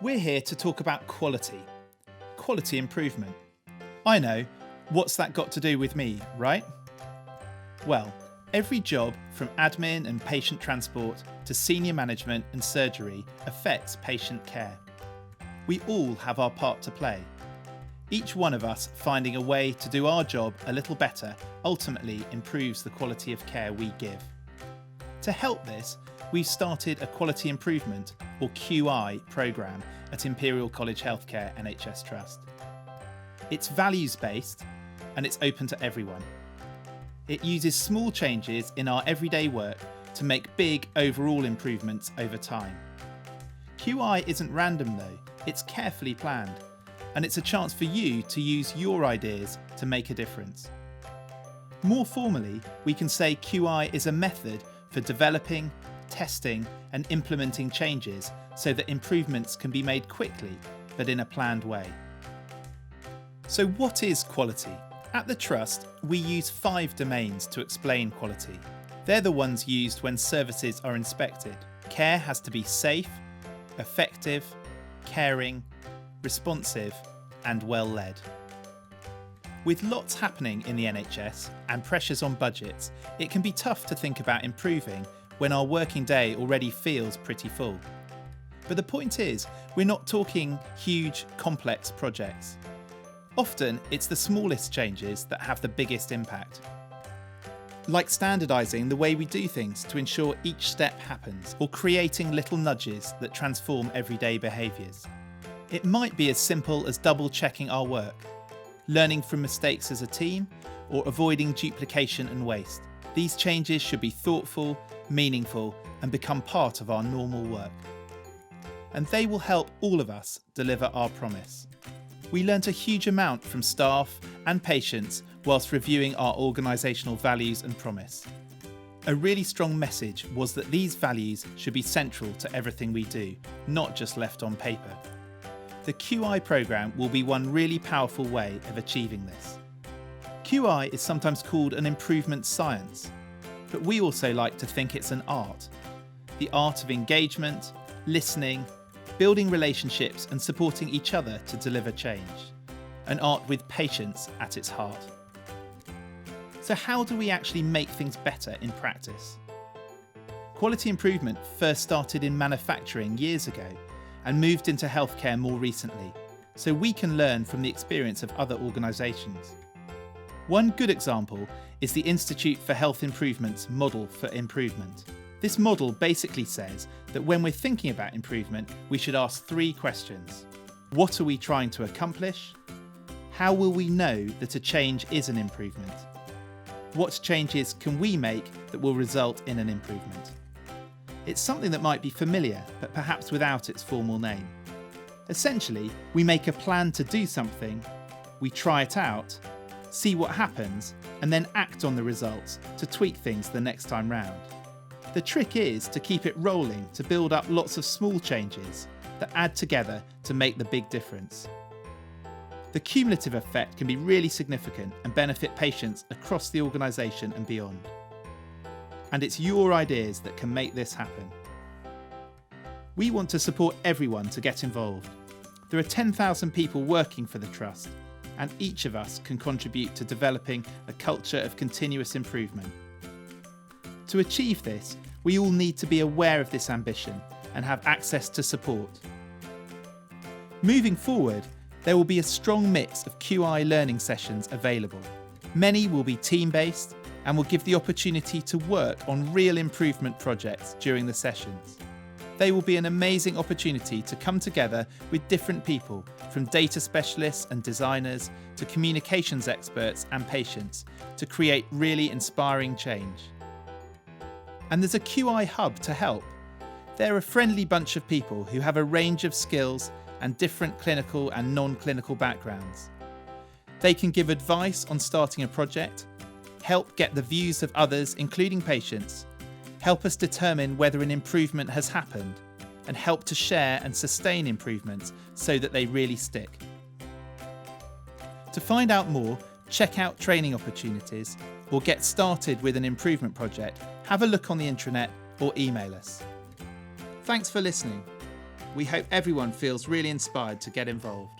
We're here to talk about quality improvement. I know, what's that got to do with me, right? Well, every job from admin and patient transport to senior management and surgery affects patient care. We all have our part to play. Each one of us finding a way to do our job a little better ultimately improves the quality of care we give. To help this, we've started a Quality Improvement, or QI, programme at Imperial College Healthcare NHS Trust. It's values-based and it's open to everyone. It uses small changes in our everyday work to make big overall improvements over time. QI isn't random though, it's carefully planned, and it's a chance for you to use your ideas to make a difference. More formally, we can say QI is a method for developing, testing and implementing changes so that improvements can be made quickly but in a planned way. So what is quality? At the Trust, we use 5 domains to explain quality. They're the ones used when services are inspected. Care has to be safe, effective, caring, responsive and well led. With lots happening in the NHS and pressures on budgets, it can be tough to think about improving when our working day already feels pretty full. But the point is, we're not talking huge, complex projects. Often, it's the smallest changes that have the biggest impact. Like standardising the way we do things to ensure each step happens, or creating little nudges that transform everyday behaviours. It might be as simple as double-checking our work, learning from mistakes as a team, or avoiding duplication and waste. These changes should be thoughtful, meaningful, and become part of our normal work. And they will help all of us deliver our promise. We learnt a huge amount from staff and patients whilst reviewing our organisational values and promise. A really strong message was that these values should be central to everything we do, not just left on paper. The QI programme will be one really powerful way of achieving this. QI is sometimes called an improvement science, but we also like to think it's an art. The art of engagement, listening, building relationships and supporting each other to deliver change. An art with patience at its heart. So how do we actually make things better in practice? Quality improvement first started in manufacturing years ago and moved into healthcare more recently, so we can learn from the experience of other organisations. One good example is the Institute for Health Improvement's model for improvement. This model basically says that when we're thinking about improvement, we should ask 3 questions. What are we trying to accomplish? How will we know that a change is an improvement? What changes can we make that will result in an improvement? It's something that might be familiar, but perhaps without its formal name. Essentially, we make a plan to do something, we try it out, see what happens, and then act on the results to tweak things the next time round. The trick is to keep it rolling to build up lots of small changes that add together to make the big difference. The cumulative effect can be really significant and benefit patients across the organisation and beyond. And it's your ideas that can make this happen. We want to support everyone to get involved. There are 10,000 people working for the Trust, and each of us can contribute to developing a culture of continuous improvement. To achieve this, we all need to be aware of this ambition and have access to support. Moving forward, there will be a strong mix of QI learning sessions available. Many will be team-based and will give the opportunity to work on real improvement projects during the sessions. They will be an amazing opportunity to come together with different people, from data specialists and designers to communications experts and patients, to create really inspiring change. And there's a QI hub to help. They're a friendly bunch of people who have a range of skills and different clinical and non-clinical backgrounds. They can give advice on starting a project, help get the views of others, including patients, help us determine whether an improvement has happened, and help to share and sustain improvements so that they really stick. To find out more, check out training opportunities, or get started with an improvement project, have a look on the intranet or email us. Thanks for listening. We hope everyone feels really inspired to get involved.